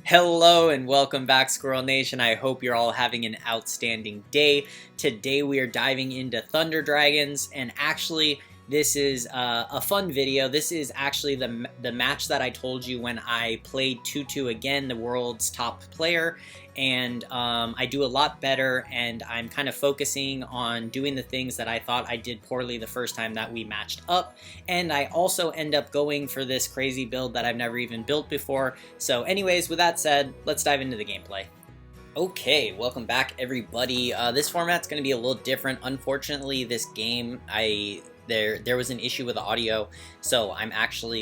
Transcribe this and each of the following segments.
Hello and welcome back, Squirrel Nation. I hope you're all having an outstanding day. Today we are diving into Thunder Dragons, and actually this is a fun video. This is actually the match that I told you when I played Tutu again, the world's top player, and I do a lot better, and I'm kind of focusing on doing the things that I thought I did poorly the first time that we matched up, and I also end up going for this crazy build that I've never even built before. So anyways, with that said, let's dive into the gameplay. Okay, welcome back everybody. This format's going to be a little different. Unfortunately, this game, there was an issue with the audio, so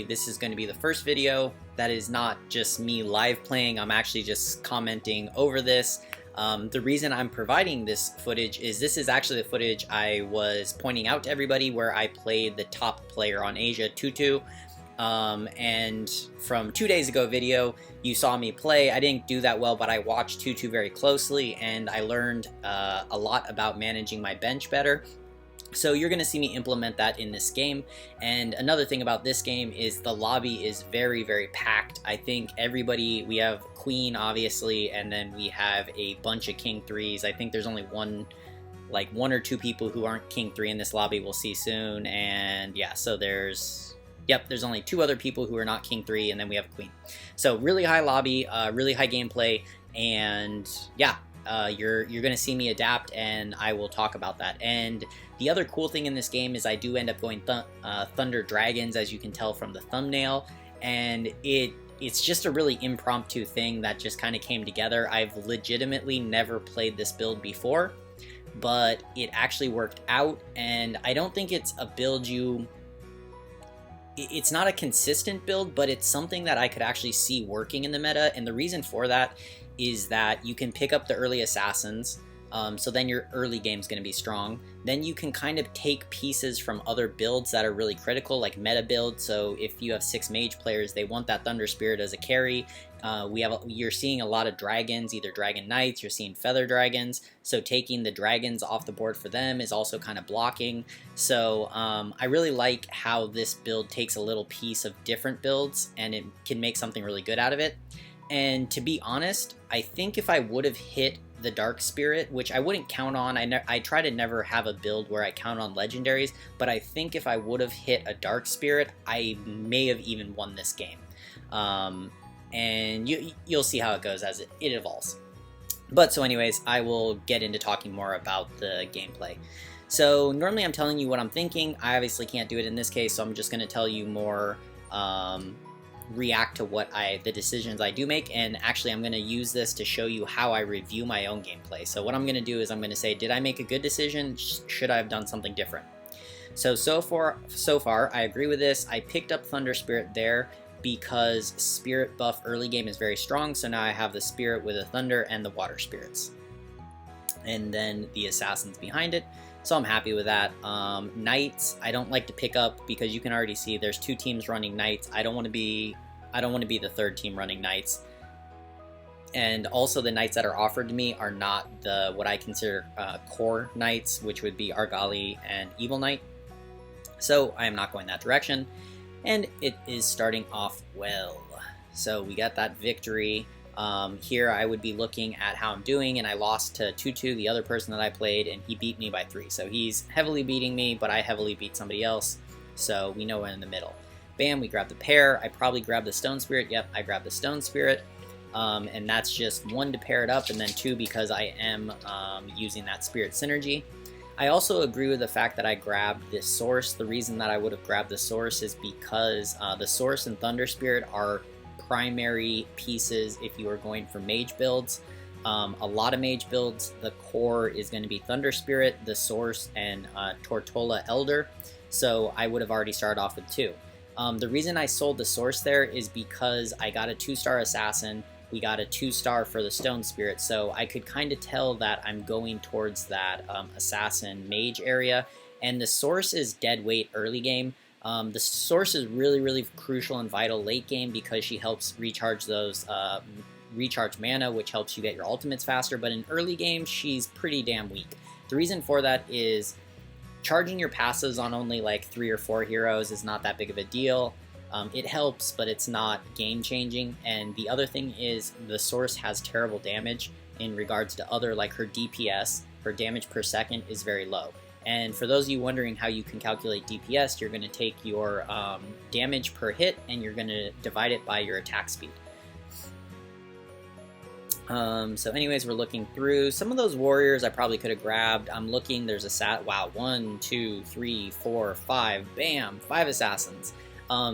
this is going to be the first video that is not just me live playing. I'm actually just commenting over this. The reason I'm providing this footage is this is actually the footage I was pointing out to everybody where I played the top player on Asia, Tutu. And from 2 days ago video, you saw me play. I didn't do that well, but I watched Tutu very closely, and I learned a lot about managing my bench better. So you're going to see me implement that in this game. And another thing about this game is the lobby is very, very packed. I think everybody, we have Queen, obviously, and then we have a bunch of King 3s. I think there's only one or two people who aren't King 3 in this lobby. We'll see soon. And yeah, so there's only two other people who are not King 3, and then we have Queen. So really high lobby, really high gameplay, and yeah, you're gonna see me adapt, and I will talk about that. And the other cool thing in this game is I do end up going Thunder Dragons, as you can tell from the thumbnail, and it's just a really impromptu thing that just kind of came together. I've legitimately never played this build before, but it actually worked out, and I don't think it's a build it's not a consistent build, but it's something that I could actually see working in the meta. And the reason for that is that you can pick up the early assassins, so then your early game is going to be strong. Then you can kind of take pieces from other builds that are really critical, like meta builds. So if you have 6 mage players, they want that Thunder Spirit as a carry. You're seeing a lot of dragons, either dragon knights, you're seeing feather dragons, so taking the dragons off the board for them is also kind of blocking. So I really like how this build takes a little piece of different builds and it can make something really good out of it. And to be honest, I think if I would have hit the Dark Spirit, which I wouldn't count on, I try to never have a build where I count on legendaries, but I think if I would have hit a Dark Spirit, I may have even won this game. And you'll see how it goes as it evolves. But so anyways, I will get into talking more about the gameplay. So normally I'm telling you what I'm thinking. I obviously can't do it in this case, so I'm just going to tell you more, react to the decisions I do make. And actually I'm going to use this to show you how I review my own gameplay. So what I'm going to do is I'm going to say, did I make a good decision? Should I have done something different? So far I agree with this. I picked up Thunder Spirit there because Spirit buff early game is very strong, so now I have the Spirit with the Thunder and the Water Spirits. And then the Assassins behind it, so I'm happy with that. Knights, I don't like to pick up because you can already see there's 2 teams running Knights. I don't want to be the third team running Knights. And also the Knights that are offered to me are not what I consider core Knights, which would be Argali and Evil Knight. So I am not going that direction. And it is starting off well. So we got that victory. Here I would be looking at how I'm doing, and I lost to Tutu, the other person that I played, and he beat me by 3. So he's heavily beating me, but I heavily beat somebody else. So we know we're in the middle. Bam, we grab the pair. I probably grabbed the Stone Spirit. Yep, I grabbed the Stone Spirit. And that's just 1 to pair it up, and then 2 because I am using that Spirit Synergy. I also agree with the fact that I grabbed this Source. The reason that I would have grabbed the Source is because the Source and Thunder Spirit are primary pieces if you are going for mage builds. A lot of mage builds, the core is going to be Thunder Spirit, the Source, and Tortola Elder. So I would have already started off with 2. The reason I sold the Source there is because I got a 2-star Assassin. We got a 2-star for the Stone Spirit, so I could kind of tell that I'm going towards that Assassin Mage area, and the Source is dead weight early game. The Source is really, really crucial and vital late game because she helps recharge those recharge mana, which helps you get your ultimates faster, but in early game, she's pretty damn weak. The reason for that is charging your passives on only like 3 or 4 heroes is not that big of a deal. It helps, but it's not game-changing. And the other thing is the source has terrible damage in regards to other, like her DPS, her damage per second is very low. And for those of you wondering how you can calculate DPS, you're going to take your damage per hit and you're going to divide it by your attack speed. So anyways, we're looking through some of those warriors I probably could have grabbed. I'm looking, there's wow, 1, 2, 3, 4, 5, bam, 5 assassins.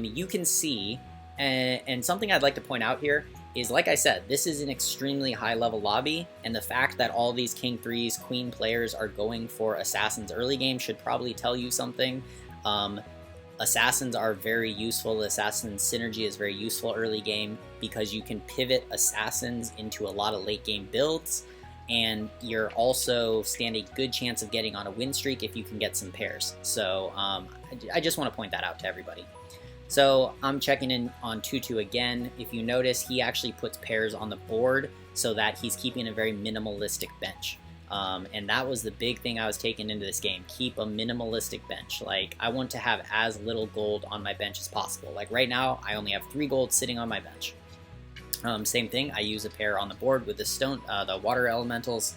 You can see, and something I'd like to point out here is, like I said, this is an extremely high level lobby, and the fact that all these King 3s, Queen players are going for assassins early game should probably tell you something. Assassins are very useful. Assassin synergy is very useful early game because you can pivot assassins into a lot of late game builds, and you're also stand a good chance of getting on a win streak if you can get some pairs. So I just want to point that out to everybody. So I'm checking in on Tutu again. If you notice, he actually puts pairs on the board so that he's keeping a very minimalistic bench. And that was the big thing I was taking into this game. Keep a minimalistic bench. Like, I want to have as little gold on my bench as possible. Like right now, I only have 3 gold sitting on my bench. Same thing, I use a pair on the board with the water elementals.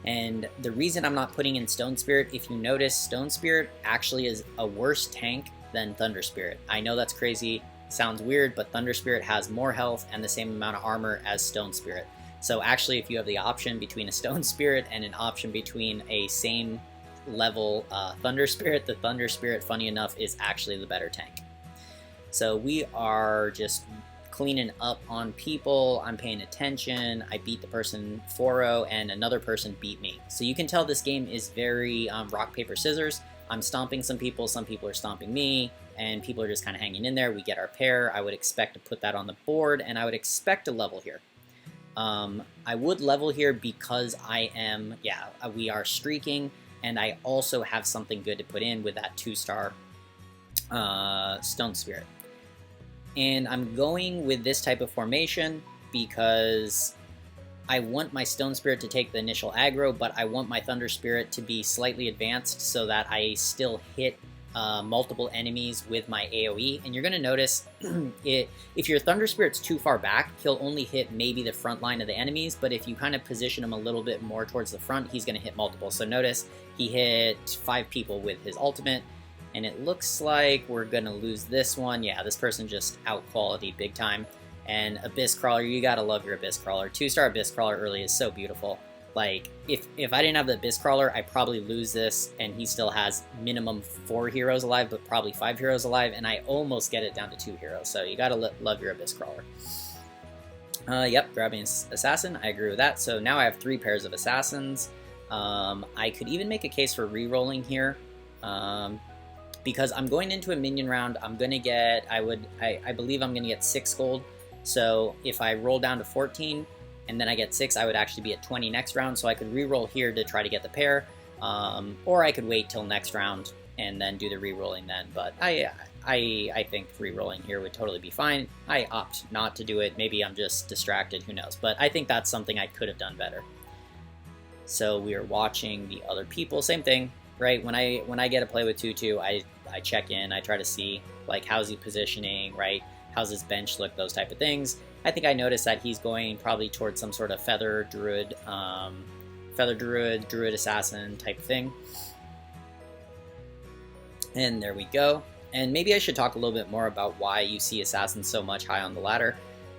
And the reason I'm not putting in Stone Spirit, if you notice, Stone Spirit actually is a worse tank than Thunder Spirit. I know that's crazy, sounds weird, but Thunder Spirit has more health and the same amount of armor as Stone Spirit. So actually, if you have the option between a Stone Spirit and an option between a same level Thunder Spirit, the Thunder Spirit, funny enough, is actually the better tank. So we are just cleaning up on people. I'm paying attention. I beat the person 4-0 and another person beat me. So you can tell this game is very rock, paper, scissors. I'm stomping some people are stomping me, and people are just kind of hanging in there. We get our pair. I would expect to put that on the board, and I would expect to level here. I would level here because we are streaking, and I also have something good to put in with that 2-star Stone Spirit. And I'm going with this type of formation because I want my Stone Spirit to take the initial aggro, but I want my Thunder Spirit to be slightly advanced so that I still hit multiple enemies with my AoE. And you're going to notice if your Thunder Spirit's too far back, he'll only hit maybe the front line of the enemies, but if you kind of position him a little bit more towards the front, he's going to hit multiple. So notice he hit 5 people with his ultimate, and it looks like we're going to lose this one. Yeah, this person just out quality big time. And Abyss Crawler, you gotta love your Abyss Crawler. 2-star Abyss Crawler early is so beautiful. Like, if I didn't have the Abyss Crawler, I'd probably lose this, and he still has minimum 4 heroes alive, but probably 5 heroes alive, and I almost get it down to 2 heroes. So you gotta love your Abyss Crawler. Yep, grabbing Assassin, I agree with that. So now I have 3 pairs of Assassins. I could even make a case for re-rolling here. Because I'm going into a minion round, I'm gonna get, I believe I'm gonna get 6 gold. So if I roll down to 14 and then I get 6, I would actually be at 20 next round. So I could re-roll here to try to get the pair, or I could wait till next round and then do the re-rolling then. But I think re-rolling here would totally be fine. I opt not to do it. Maybe I'm just distracted, who knows. But I think that's something I could have done better. So we are watching the other people, same thing, right? When I get to play with Tutu, I check in, I try to see like how's he positioning, right? How's his bench look, those type of things. I think I noticed that he's going probably towards some sort of feather druid assassin type thing. And there we go. And maybe I should talk a little bit more about why you see assassins so much high on the ladder.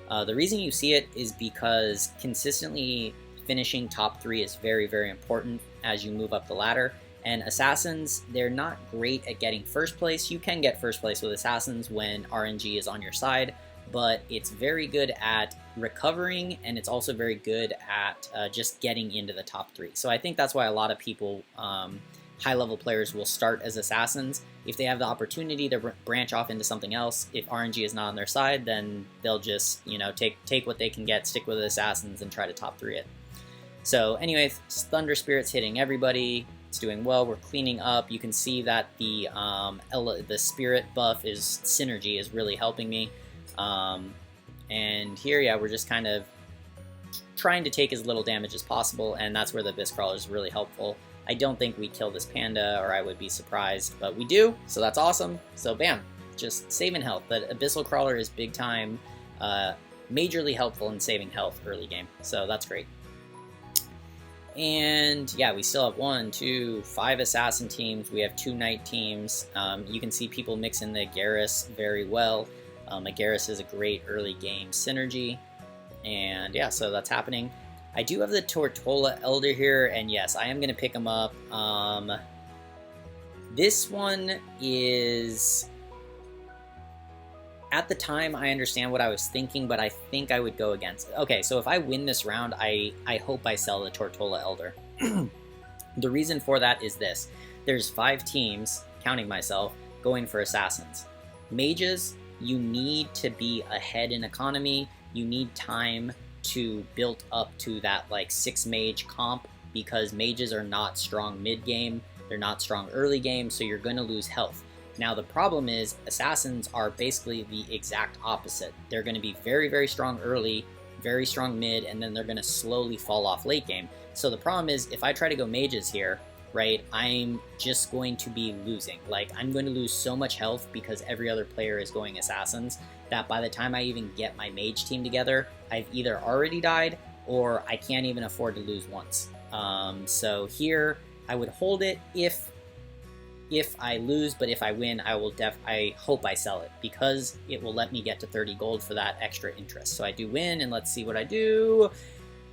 The reason you see it is because consistently finishing top 3 is very, very important as you move up the ladder. And assassins, they're not great at getting first place. You can get first place with assassins when RNG is on your side, but it's very good at recovering, and it's also very good at just getting into the top 3. So I think that's why a lot of people, high-level players, will start as assassins. If they have the opportunity to branch off into something else, if RNG is not on their side, then they'll just, you know, take what they can get, stick with the assassins, and try to top 3 it. So anyways, Thunder Spirit's hitting everybody. It's doing well. We're cleaning up. You can see that the spirit buff synergy is really helping me. And here, yeah, we're just kind of trying to take as little damage as possible, and that's where the Abyss Crawler is really helpful. I don't think we kill this panda, or I would be surprised, but we do, so that's awesome. So bam, just saving health. But Abyssal Crawler is big time, majorly helpful in saving health early game, so that's great. And yeah, we still have 1, 2, 5 assassin teams. We have 2 knight teams. You can see people mixing the Garrus very well. A Garrus is a great early game synergy. And yeah, so that's happening. I do have the Tortola Elder here, and yes, I am going to pick him up. This one is... At the time, I understand what I was thinking, but I think I would go against it. Okay, so if I win this round, I hope I sell the Tortola Elder. The reason for that is this. There's 5 teams, counting myself, going for assassins. Mages, you need to be ahead in economy. You need time to build up to that like 6 mage comp, because mages are not strong mid-game. They're not strong early game, so you're going to lose health. Now the problem is assassins are basically the exact opposite. They're going to be very, very strong early, very strong mid, and then they're going to slowly fall off late game. So the problem is if I try to go mages here, right, I'm just going to be losing. Like, I'm going to lose so much health because every other player is going assassins that by the time I even get my mage team together, I've either already died or I can't even afford to lose once. So here I would hold it if I lose, but if I win, I hope I sell it, because it will let me get to 30 gold for that extra interest. So I do win, and let's see what I do,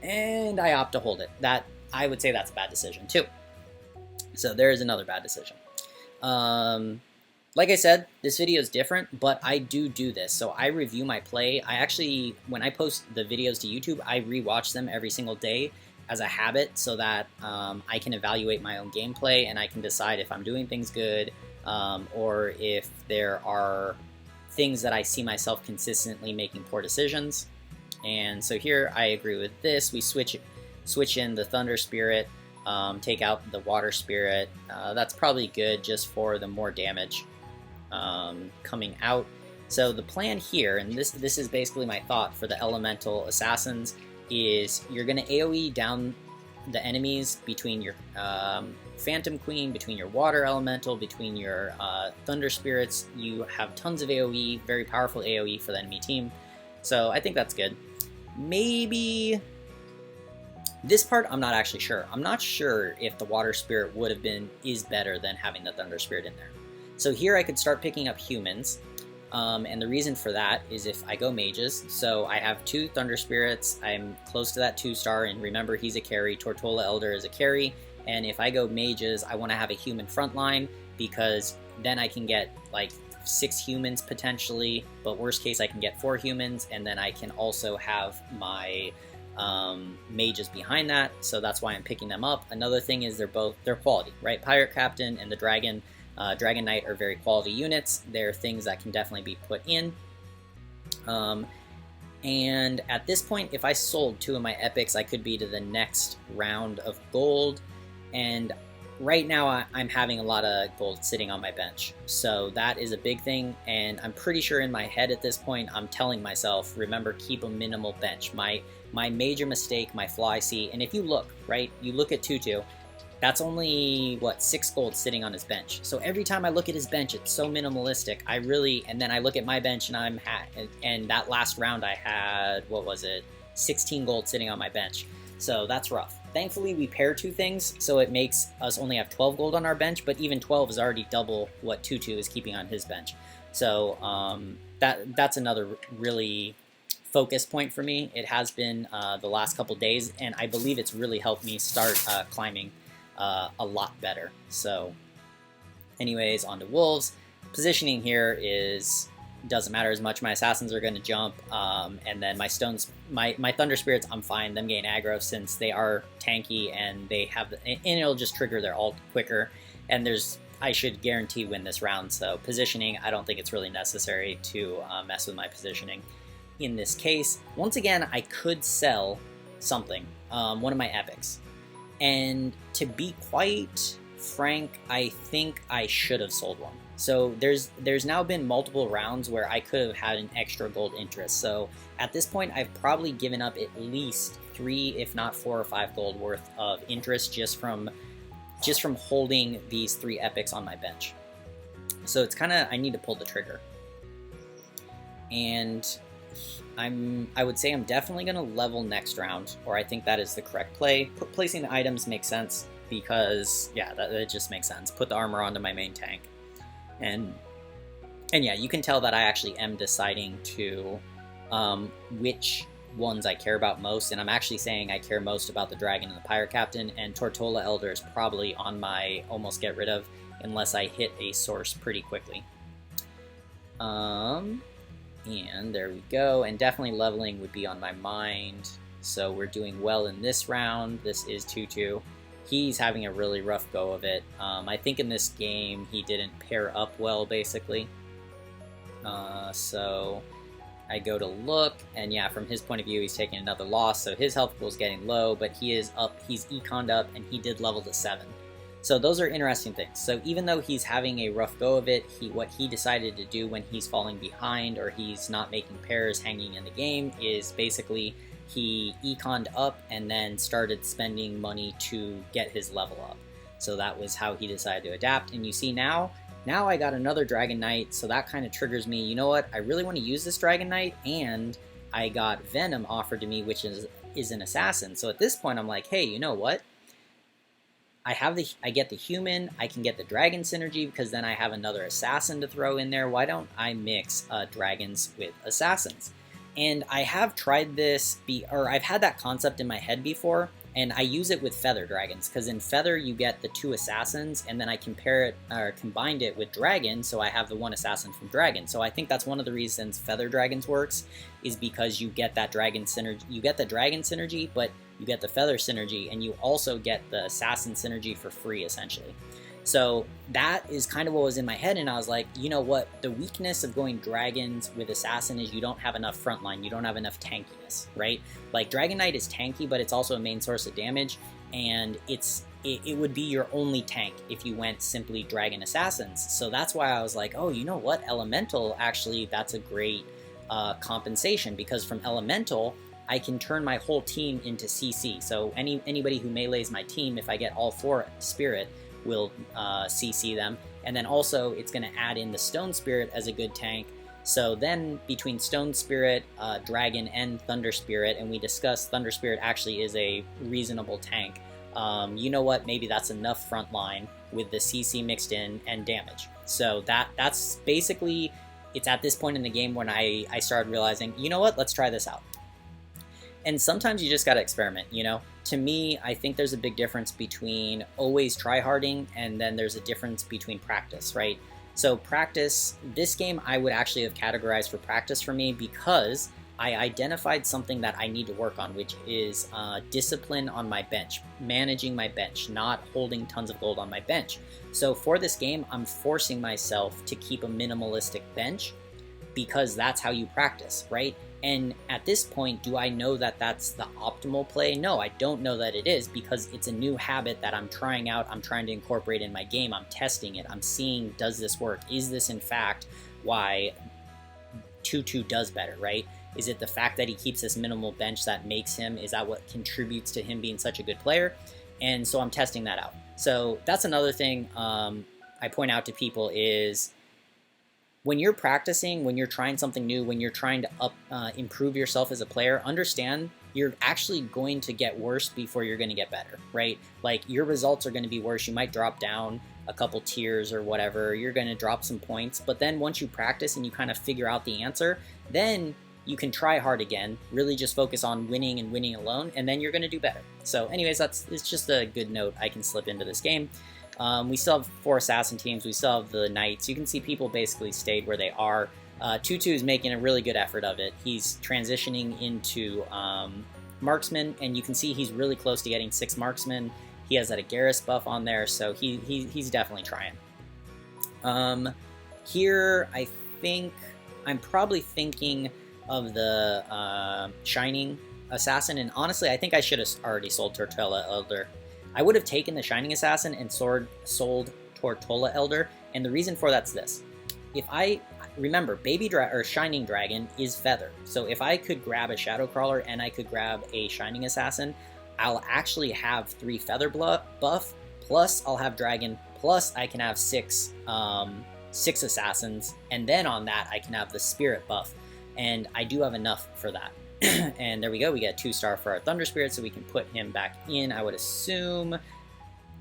and I opt to hold it. That, I would say that's a bad decision too. So there is another bad decision. Like I said, this video is different, but I do this. So I review my play. I actually, when I post the videos to YouTube, I rewatch them every single day as a habit, so that I can evaluate my own gameplay and I can decide if I'm doing things good, or if there are things that I see myself consistently making poor decisions. And so here I agree with this. We switch in the Thunder Spirit, take out the Water Spirit. That's probably good just for the more damage coming out. So the plan here, and this is basically my thought for the Elemental Assassins, is you're going to AoE down the enemies between your Phantom Queen, between your Water Elemental, between your Thunder Spirits. You have tons of AoE, very powerful AoE for the enemy team. So I think that's good. Maybe this part I'm not actually sure. I'm not sure if the Water Spirit is better than having the Thunder Spirit in there. So here I could start picking up humans. And the reason for that is if I go mages, so I have 2 Thunder Spirits, I'm close to that 2-star, and remember he's a carry, Tortola Elder is a carry, and if I go mages, I want to have a human frontline, because then I can get like 6 humans potentially, but worst case I can get 4 humans, and then I can also have my mages behind that, so that's why I'm picking them up. Another thing is they're quality, right? Pirate Captain and the Dragon Knight are very quality units. They're things that can definitely be put in. And at this point, if I sold 2 of my epics, I could be to the next round of gold. And right now, I'm having a lot of gold sitting on my bench. So that is a big thing. And I'm pretty sure in my head at this point, I'm telling myself, remember, keep a minimal bench. My major mistake, my flaw I see, and if you look, right, you look at Tutu, that's only, what, 6 gold sitting on his bench. So every time I look at his bench, it's so minimalistic. And then I look at my bench and and that last round I had, what was it, 16 gold sitting on my bench. So that's rough. Thankfully, we pair 2 things, so it makes us only have 12 gold on our bench, but even 12 is already double what Tutu is keeping on his bench. So that's another really focus point for me. It has been the last couple days, and I believe it's really helped me start climbing a lot better. So anyways, on to wolves. Positioning here doesn't matter as much. My assassins are going to jump, and then my stones, my Thunder Spirits, I'm fine. Them gain aggro since they are tanky, and it'll just trigger their ult quicker, and I should guarantee win this round. So positioning, I don't think it's really necessary to mess with my positioning in this case. Once again, I could sell something, one of my epics. And to be quite frank, I think I should have sold one. So there's now been multiple rounds where I could have had an extra gold interest. So at this point, I've probably given up at least 3, if not 4 or 5 gold worth of interest just from holding these 3 epics on my bench. So it's kind of, I need to pull the trigger. and I would say I'm definitely going to level next round, or I think that is the correct play. Placing the items makes sense because, yeah, that just makes sense. Put the armor onto my main tank. And yeah, you can tell that I actually am deciding to which ones I care about most, and I'm actually saying I care most about the Dragon and the Pirate Captain, and Tortola Elder is probably on my almost get rid of, unless I hit a source pretty quickly. And there we go, and definitely leveling would be on my mind, so we're doing well in this round. This is 2-2. He's having a really rough go of it. I think in this game he didn't pair up well, basically. So I go to look, and yeah, from his point of view, he's taking another loss, so his health pool is getting low, but he is up, he's econned up, and he did level to 7. So those are interesting things. So even though he's having a rough go of it, what he decided to do when he's falling behind or he's not making pairs hanging in the game is basically he econned up and then started spending money to get his level up. So that was how he decided to adapt, and you see now I got another Dragon Knight, so that kind of triggers me. You know what? I really want to use this Dragon Knight, and I got Venom offered to me, which is an assassin. So at this point, I'm like, hey, you know what? I get the human, I can get the dragon synergy because then I have another assassin to throw in there. Why don't I mix dragons with assassins? And I have tried this, I've had that concept in my head before, and I use it with feather dragons, because in feather you get the 2 assassins, and then I combined it with dragon, so I have the 1 assassin from dragon. So I think that's one of the reasons feather dragons works, is because you get that dragon synergy. You get the dragon synergy, but you get the feather synergy, and you also get the assassin synergy for free, essentially. So that is kind of what was in my head, and I was like, you know what, the weakness of going dragons with assassin is you don't have enough frontline, you don't have enough tankiness, right? Like, Dragon Knight is tanky, but it's also a main source of damage, and it would be your only tank if you went simply dragon assassins. So that's why I was like, oh, you know what, elemental, actually, that's a great compensation, because from elemental, I can turn my whole team into CC. So anybody who melees my team, if I get all 4 spirit, will CC them, and then also it's going to add in the Stone Spirit as a good tank. So then between Stone Spirit, Dragon, and Thunder Spirit, and we discussed Thunder Spirit actually is a reasonable tank, you know what, maybe that's enough frontline with the CC mixed in and damage. So that's basically, it's at this point in the game when I started realizing, you know what, let's try this out. And sometimes you just gotta experiment, you know? To me, I think there's a big difference between always tryharding and then there's a difference between practice, right? So practice, this game I would actually have categorized for practice for me because I identified something that I need to work on, which is discipline on my bench, managing my bench, not holding tons of gold on my bench. So for this game, I'm forcing myself to keep a minimalistic bench because that's how you practice, right? And at this point, do I know that that's the optimal play? No, I don't know that it is, because it's a new habit that I'm trying out. I'm trying to incorporate in my game. I'm testing it. I'm seeing, does this work? Is this in fact why 2-2 does better, right? Is it the fact that he keeps this minimal bench that makes him, is that what contributes to him being such a good player? And so I'm testing that out. So that's another thing I point out to people is, when you're practicing, when you're trying something new, when you're trying to improve yourself as a player, understand you're actually going to get worse before you're going to get better, right? Like, your results are going to be worse. You might drop down a couple tiers or whatever. You're going to drop some points. But then once you practice and you kind of figure out the answer, then you can try hard again, really just focus on winning and winning alone, and then you're going to do better. So anyways, it's just a good note I can slip into this game. We still have 4 assassin teams. We still have the knights. You can see people basically stayed where they are. 2-2 is making a really good effort of it. He's transitioning into marksman, and you can see he's really close to getting 6 marksman. He has that Agaris buff on there, so he's definitely trying. Here, I think I'm probably thinking of the Shining Assassin, and honestly, I think I should have already sold Tortola Elder. I would have taken the Shining Assassin and sold Tortola Elder, and the reason for that's this. If I remember, Shining Dragon is feather, so if I could grab a Shadow Crawler and I could grab a Shining Assassin, I'll actually have 3 feather buff, plus I'll have Dragon, plus I can have 6 assassins, and then on that I can have the Spirit buff. and I do have enough for that. And there we go, we get 2-star for our Thunder Spirit, so we can put him back in, I would assume.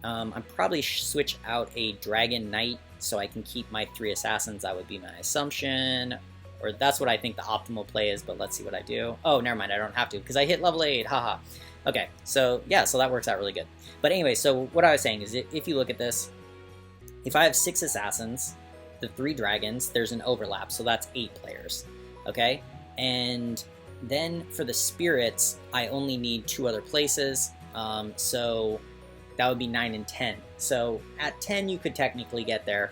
I'd probably switch out a Dragon Knight so I can keep my 3 assassins. That would be my assumption, or that's what I think the optimal play is, but let's see what I do. Oh, never mind, I don't have to, because I hit level 8, haha. Okay, so yeah, so that works out really good. But anyway, so what I was saying is, if you look at this, if I have 6 assassins, the 3 dragons, there's an overlap, so that's 8 players, okay? And then for the spirits, I only need 2 other places, so that would be 9 and 10. So at 10, you could technically get there.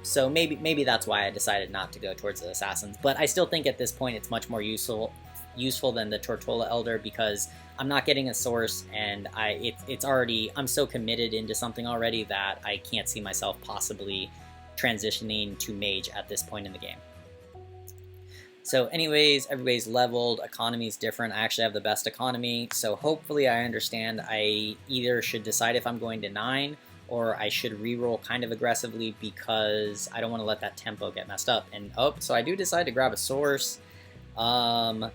So maybe that's why I decided not to go towards the assassins. But I still think at this point it's much more useful than the Tortola Elder, because I'm not getting a source, and it's already, I'm so committed into something already that I can't see myself possibly transitioning to mage at this point in the game. So anyways, everybody's leveled, economy's different. I actually have the best economy, so hopefully I understand I either should decide if I'm going to 9 or I should reroll kind of aggressively, because I don't want to let that tempo get messed up. And oh, so I do decide to grab a source. I'm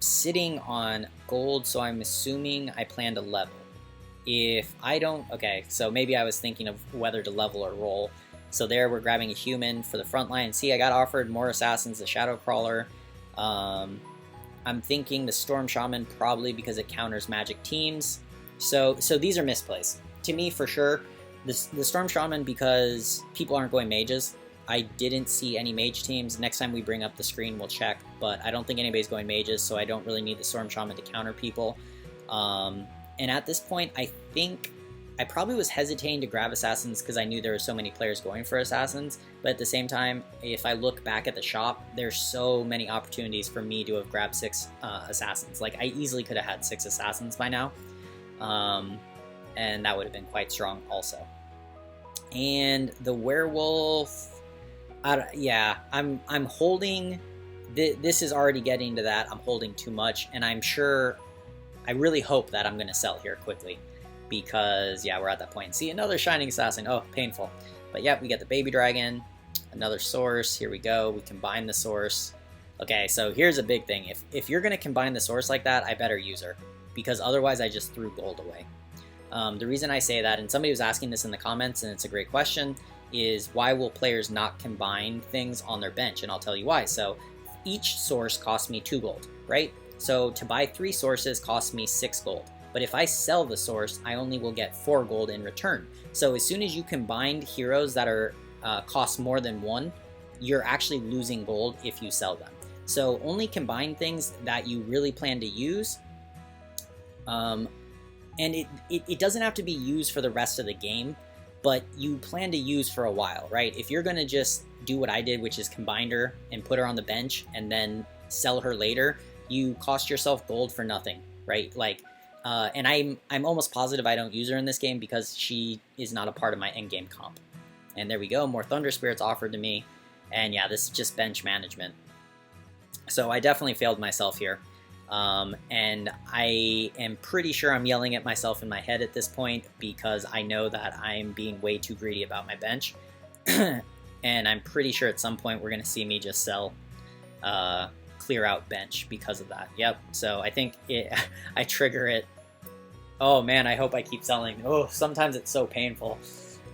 sitting on gold, so I'm assuming I plan to level. If I don't, okay, so maybe I was thinking of whether to level or roll. So there we're grabbing a human for the front line. See, I got offered more assassins, the Shadow Crawler. I'm thinking the Storm Shaman, probably because it counters magic teams. So these are misplays. To me, for sure, the Storm Shaman, because people aren't going mages. I didn't see any mage teams. Next time we bring up the screen, we'll check. But I don't think anybody's going mages, so I don't really need the Storm Shaman to counter people. And at this point, I think I probably was hesitating to grab assassins because I knew there were so many players going for assassins, but at the same time, if I look back at the shop, there's so many opportunities for me to have grabbed 6 assassins. Like, I easily could have had 6 assassins by now, and that would have been quite strong also. And the werewolf, yeah, I'm holding, this is already getting to that, I'm holding too much, and I'm sure, I really hope that I'm going to sell here quickly. Because, yeah, we're at that point. See, another Shining Assassin. Oh, painful. But, yeah, we get the Baby Dragon. Another source. Here we go. We combine the source. Okay, so here's a big thing. If you're going to combine the source like that, I better use her. Because otherwise, I just threw gold away. The reason I say that, and somebody was asking this in the comments, and it's a great question, is why will players not combine things on their bench? And I'll tell you why. So, each source costs me 2 gold, right? So, to buy 3 sources costs me 6 gold. But if I sell the source, I only will get 4 gold in return. So as soon as you combine heroes that are cost more than 1, you're actually losing gold if you sell them. So only combine things that you really plan to use. And it doesn't have to be used for the rest of the game, but you plan to use for a while, right? If you're going to just do what I did, which is combine her and put her on the bench and then sell her later, you cost yourself gold for nothing, right? Like, and I'm almost positive I don't use her in this game because she is not a part of my endgame comp. And there we go, more Thunder Spirits offered to me. And yeah, this is just bench management. So I definitely failed myself here. And I am pretty sure I'm yelling at myself in my head at this point because I know that I'm being way too greedy about my bench. And I'm pretty sure at some point we're going to see me just sell clear out bench because of that. Yep, so I think I trigger it. Oh man, I hope I keep selling. Oh, sometimes it's so painful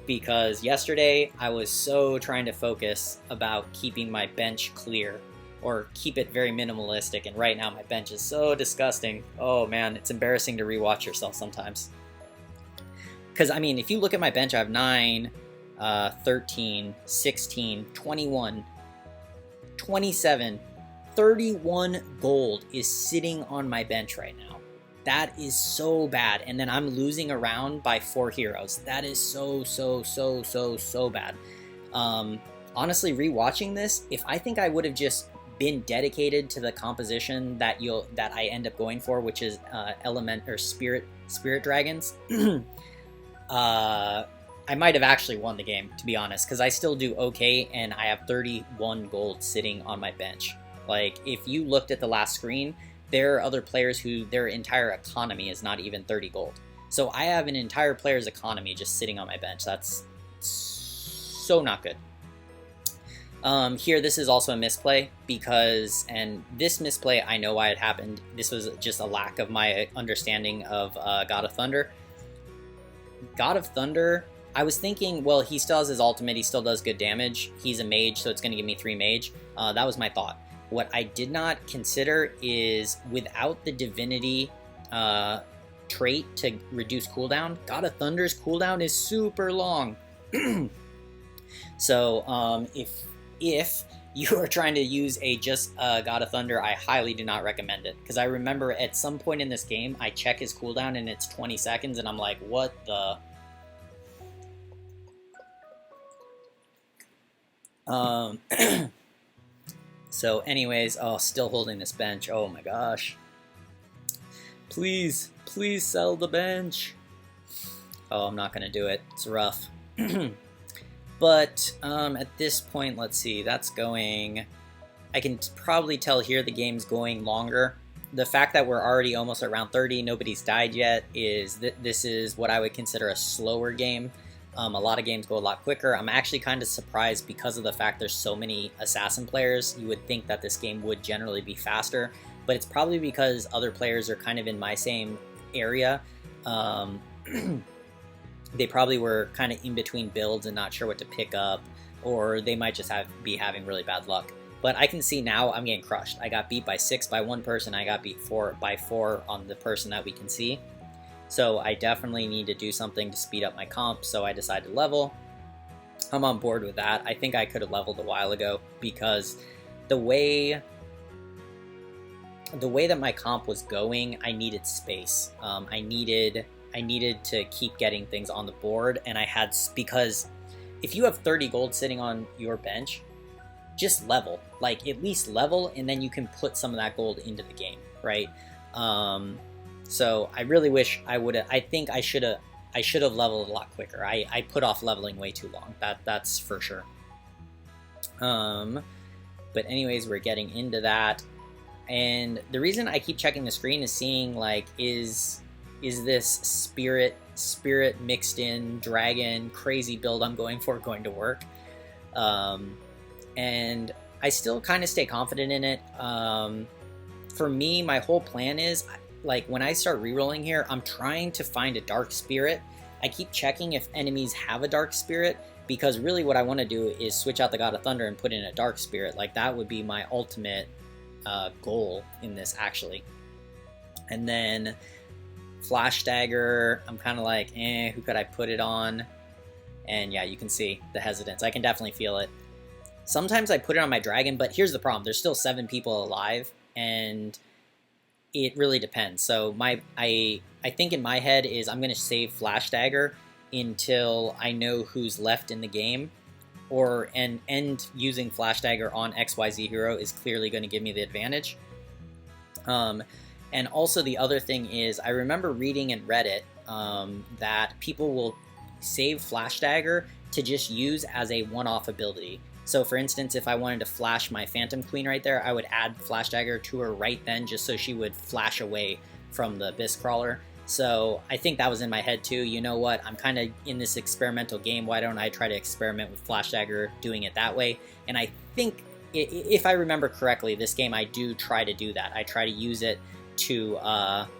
because yesterday I was so trying to focus about keeping my bench clear or keep it very minimalistic, and right now my bench is so disgusting. Oh man, it's embarrassing to rewatch yourself sometimes. Because I mean, if you look at my bench, I have 9, 13, 16, 21, 27, 31 gold is sitting on my bench right now. That is so bad. And then I'm losing around by 4 heroes. That is so bad. Honestly, rewatching this, if I think I would have just been dedicated to the composition that I end up going for, which is element or spirit dragons, I might have actually won the game, to be honest, because I still do okay, and I have 31 gold sitting on my bench. Like, if you looked at the last screen, there are other players who their entire economy is not even 30 gold. So I have an entire player's economy just sitting on my bench. That's so not good. Here, this is also a misplay because, and this misplay, I know why it happened. This was just a lack of my understanding of God of Thunder. God of Thunder, I was thinking, well, he still has his ultimate, he still does good damage. He's a mage, so it's going to give me 3 mage. That was my thought. What I did not consider is without the divinity trait to reduce cooldown, God of Thunder's cooldown is super long. So if you are trying to use a just God of Thunder, I highly do not recommend it. Because I remember at some point in this game, I check his cooldown and it's 20 seconds, and I'm like, what the... So anyways, oh, still holding this bench. Oh my gosh. Please, please sell the bench. Oh, I'm not going to do it. It's rough. But at this point, let's see, that's going... I can probably tell here the game's going longer. The fact that we're already almost at round 30, nobody's died yet, is that this is what I would consider a slower game. A lot of games go a lot quicker. I'm actually kind of surprised because of the fact there's so many assassin players. You would think that this game would generally be faster, but it's probably because other players are kind of in my same area. They probably were kind of in between builds and not sure what to pick up, or they might just be having really bad luck. But I can see now I'm getting crushed. I got beat by 6 by one person. I got beat 4 by 4 on the person that we can see. So I definitely need to do something to speed up my comp, so I decided to level. I'm on board with that. I think I could have leveled a while ago because the way that my comp was going, I needed space. I needed to keep getting things on the board, and because if you have 30 gold sitting on your bench, just level. Like, at least level, and then you can put some of that gold into the game, right? So I really wish I would have. I think I should have leveled a lot quicker. I put off leveling way too long. That's for sure. But anyways, we're getting into that, and the reason I keep checking the screen is seeing, like, is this spirit mixed in dragon crazy build I'm going for going to work? And I still kind of stay confident in it. For me, my whole plan is, like, when I start rerolling here, I'm trying to find a dark spirit. I keep checking if enemies have a dark spirit, because really what I want to do is switch out the God of Thunder and put in a dark spirit. Like, that would be my ultimate goal in this, actually. And then Flash Dagger, I'm kind of like, who could I put it on? And yeah, you can see the hesitance. I can definitely feel it. Sometimes I put it on my dragon, but here's the problem. There's still 7 people alive, and it really depends. So I think in my head is I'm going to save Flash Dagger until I know who's left in the game, and using Flash Dagger on XYZ hero is clearly going to give me the advantage. And also the other thing is, I remember reading in Reddit that people will save Flash Dagger to just use as a one-off ability. So for instance, if I wanted to flash my Phantom Queen right there, I would add Flash Dagger to her right then, just so she would flash away from the Abyss Crawler. So I think that was in my head too. You know what, I'm kind of in this experimental game, why don't I try to experiment with Flash Dagger, doing it that way? And I think, if I remember correctly, this game I do try to do that. I try to use it to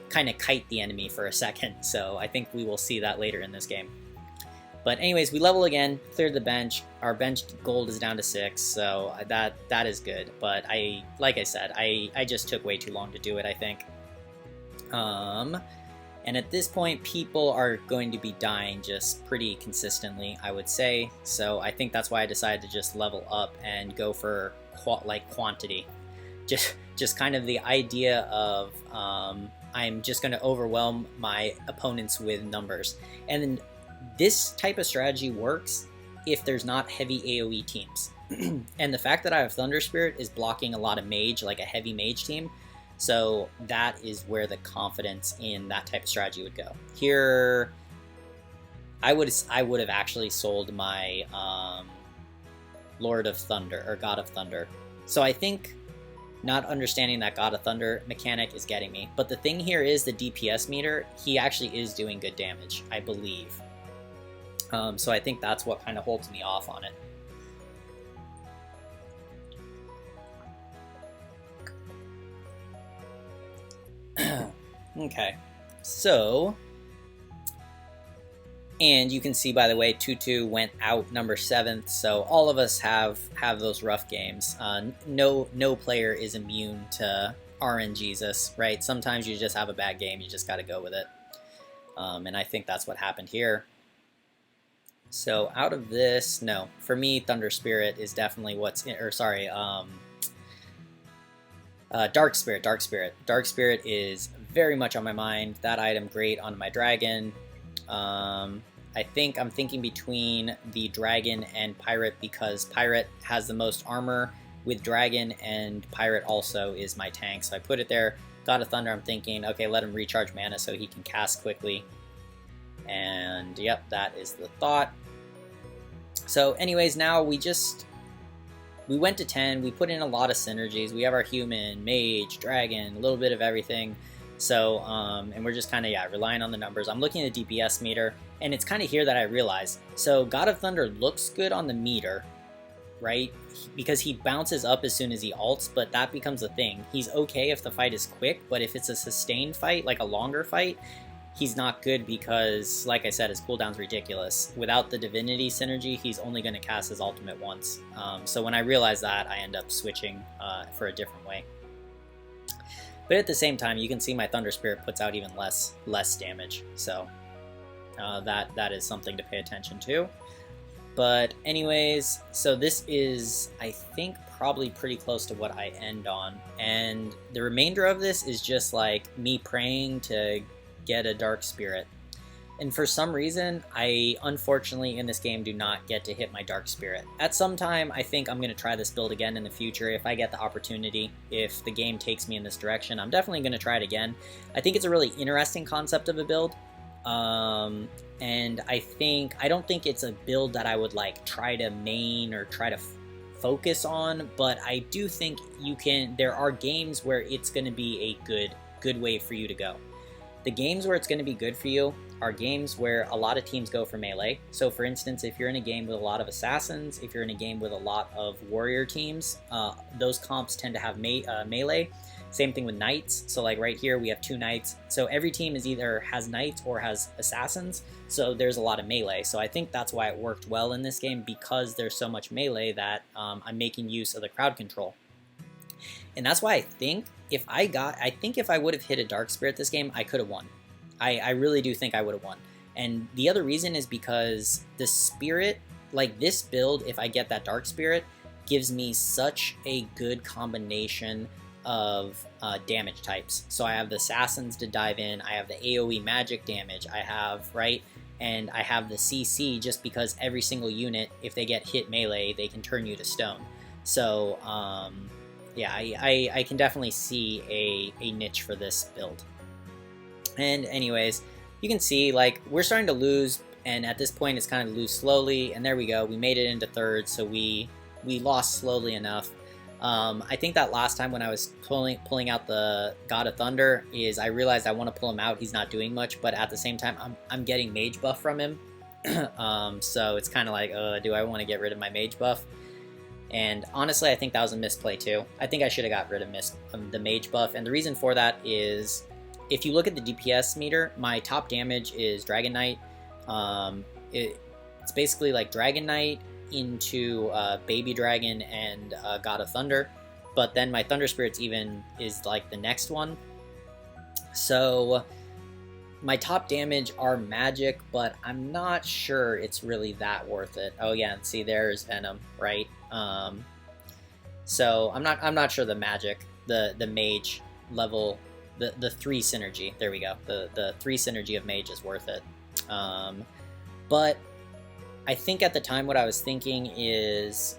kind of kite the enemy for a second, so I think we will see that later in this game. But anyways, we level again, cleared the bench. Our bench gold is down to 6, so that is good. But like I said, I just took way too long to do it, I think. And at this point, people are going to be dying just pretty consistently, I would say. So I think that's why I decided to just level up and go for quantity. Just kind of the idea of I'm just going to overwhelm my opponents with numbers. And this type of strategy works if there's not heavy AoE teams. And the fact that I have Thunder Spirit is blocking a lot of mage, like a heavy mage team. So that is where the confidence in that type of strategy would go. Here, I would have actually sold my Lord of Thunder, or God of Thunder. So I think not understanding that God of Thunder mechanic is getting me. But the thing here is the DPS meter, he actually is doing good damage, I believe. So I think that's what kind of holds me off on it. Okay, so, and you can see, by the way, 2-2 went out number 7th, so all of us have those rough games. No player is immune to RNGesus, right? Sometimes you just have a bad game, you just got to go with it. And I think that's what happened here. So out of this, no, for me, Thunder Spirit is definitely what's in, or sorry, Dark Spirit. Dark Spirit is very much on my mind. That item great on my dragon. I think I'm thinking between the dragon and pirate because pirate has the most armor with dragon, and pirate also is my tank. So I put it there. God of Thunder, I'm thinking, okay, let him recharge mana so he can cast quickly. And yep, that is the thought. So anyways, now we went to 10, we put in a lot of synergies. We have our human, mage, dragon, a little bit of everything. So, and we're just kind of, relying on the numbers. I'm looking at the DPS meter, and it's kind of here that I realize. So God of Thunder looks good on the meter, right? Because he bounces up as soon as he ults, but that becomes a thing. He's okay if the fight is quick, but if it's a sustained fight, like a longer fight, he's not good because, like I said, his cooldown's ridiculous. Without the Divinity synergy, he's only going to cast his ultimate once. So when I realize that, I end up switching for a different way. But at the same time, you can see my Thunder Spirit puts out even less damage. So that is something to pay attention to. But anyways, so this is, I think, probably pretty close to what I end on. And the remainder of this is just like me praying to get a Dark Spirit. And for some reason, I unfortunately in this game do not get to hit my Dark Spirit. At some time, I think I'm going to try this build again in the future if I get the opportunity. If the game takes me in this direction, I'm definitely going to try it again. I think it's a really interesting concept of a build. And I don't think it's a build that I would like try to main or try to focus on, but I do think there are games where it's going to be a good way for you to go. The games where it's going to be good for you are games where a lot of teams go for melee. So for instance, if you're in a game with a lot of assassins, if you're in a game with a lot of warrior teams, those comps tend to have melee. Same thing with knights. So like right here, we have 2 knights. So every team either has knights or has assassins. So there's a lot of melee. So I think that's why it worked well in this game, because there's so much melee that I'm making use of the crowd control. And that's why I think if I would have hit a Dark Spirit this game, I could have won. I really do think I would have won. And the other reason is because the Spirit, like this build, if I get that Dark Spirit, gives me such a good combination of damage types. So I have the Assassins to dive in, I have the AoE magic damage, I have, right? And I have the CC just because every single unit, if they get hit melee, they can turn you to stone. So, yeah, I can definitely see a niche for this build. And anyways, you can see, like, we're starting to lose, and at this point it's kind of lose slowly, and there we go, we made it into third, so we lost slowly enough. I think that last time when I was pulling out the God of Thunder is I realized I want to pull him out, he's not doing much, but at the same time I'm getting mage buff from him. So it's kind of like, do I want to get rid of my mage buff? And honestly, I think that was a misplay too. I think I should have got rid of the mage buff, and the reason for that is if you look at the DPS meter, my top damage is Dragon Knight. It's basically like Dragon Knight into Baby Dragon and God of Thunder, but then my Thunder Spirits even is like the next one. So my top damage are magic, but I'm not sure it's really that worth it. Oh yeah, and see there's Venom, right? So I'm not sure the magic, the mage level, the 3 synergy, there we go, the 3 synergy of mage is worth it. But I think at the time what I was thinking is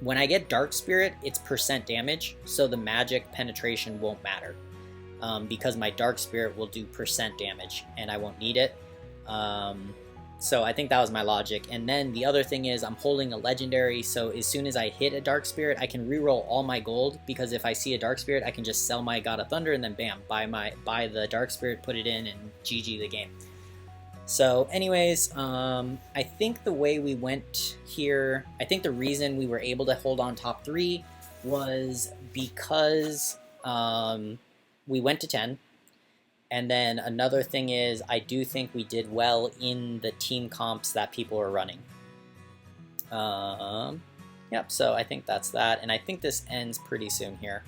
when I get Dark Spirit, it's percent damage, so the magic penetration won't matter. Because my Dark Spirit will do percent damage and I won't need it. So I think that was my logic. And then the other thing is I'm holding a legendary, so as soon as I hit a Dark Spirit, I can reroll all my gold, because if I see a Dark Spirit, I can just sell my God of Thunder and then bam, buy the Dark Spirit, put it in, and GG the game. So anyways, I think the way we went here, I think the reason we were able to hold on top 3 was because we went to 10, And then another thing is, I do think we did well in the team comps that people were running. Yep, so I think that's that, and I think this ends pretty soon here.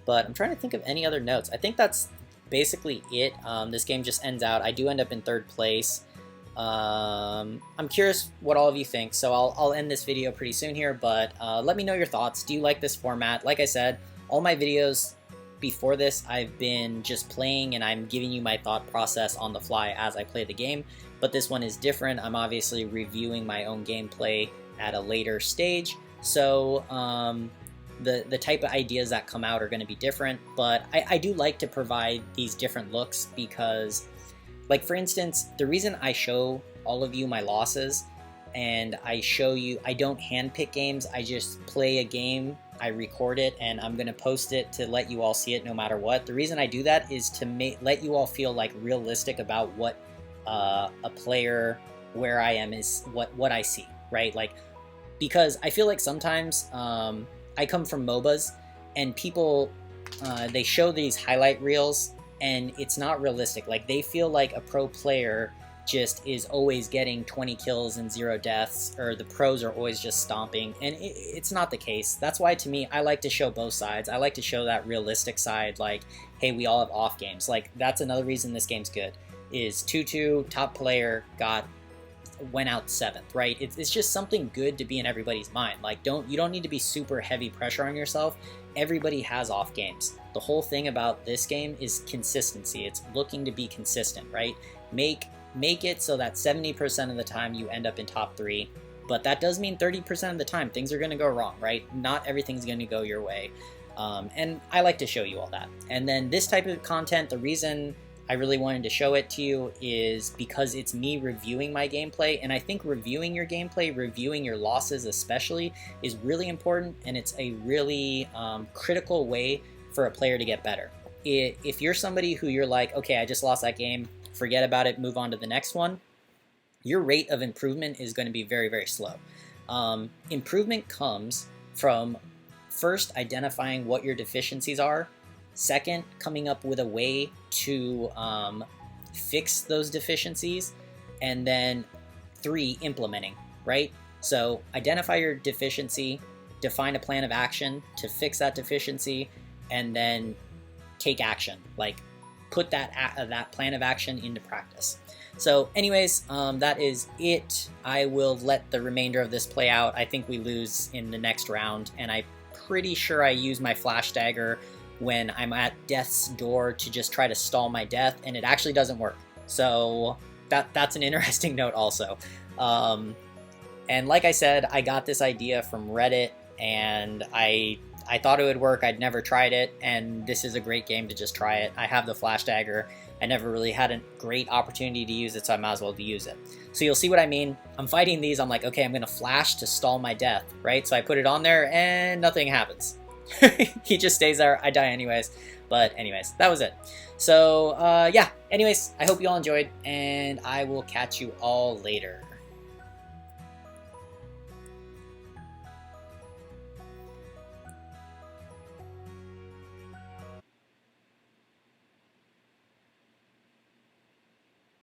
But I'm trying to think of any other notes. I think that's basically it. This game just ends out. I do end up in 3rd place. I'm curious what all of you think, so I'll end this video pretty soon here, but let me know your thoughts. Do you like this format? Like I said, all my videos before this, I've been just playing and I'm giving you my thought process on the fly as I play the game, but this one is different. I'm obviously reviewing my own gameplay at a later stage, so the type of ideas that come out are going to be different, but I do like to provide these different looks because, like, for instance, the reason I show all of you my losses and I show you, I don't handpick games, I just play a game, I record it, and I'm going to post it to let you all see it no matter what. The reason I do that is to let you all feel like realistic about what a player, where I am, is what I see, right? Like, because I feel like sometimes I come from MOBAs and people, they show these highlight reels and it's not realistic. Like, they feel like a pro player just is always getting 20 kills and 0 deaths, or the pros are always just stomping, and it's not the case. That's why, to me, I like to show both sides. I like to show that realistic side, like, hey, we all have off games. Like, that's another reason this game's good, is 2-2, top player, went out 7th, right? It's just something good to be in everybody's mind. Like, you don't need to be super heavy pressure on yourself. Everybody has off games. The whole thing about this game is consistency. It's looking to be consistent, right? Make it so that 70% of the time you end up in top 3, but that does mean 30% of the time things are going to go wrong, right? Not everything's going to go your way, and I like to show you all that. And then this type of content, the reason I really wanted to show it to you is because it's me reviewing my gameplay, and I think reviewing your gameplay, reviewing your losses especially, is really important, and it's a really critical way for a player to get better. If you're somebody who you're like, okay, I just lost that game, forget about it, move on to the next one, your rate of improvement is going to be very, very slow. Improvement comes from first identifying what your deficiencies are, second, coming up with a way to fix those deficiencies, and then 3, implementing, right? So identify your deficiency, define a plan of action to fix that deficiency, and then take action, like put that plan of action into practice. So anyways, that is it. I will let the remainder of this play out. I think we lose in the next round, and I'm pretty sure I use my flash dagger when I'm at death's door to just try to stall my death, and it actually doesn't work. So that's an interesting note also. And like I said, I got this idea from Reddit, and I thought it would work. I'd never tried it, and this is a great game to just try it. I have the flash dagger. I never really had a great opportunity to use it, so I might as well use it. So you'll see what I mean. I'm fighting these. I'm like, okay, I'm going to flash to stall my death, right? So I put it on there, and nothing happens. He just stays there. I die anyways. But anyways, that was it. So yeah, anyways, I hope you all enjoyed, and I will catch you all later.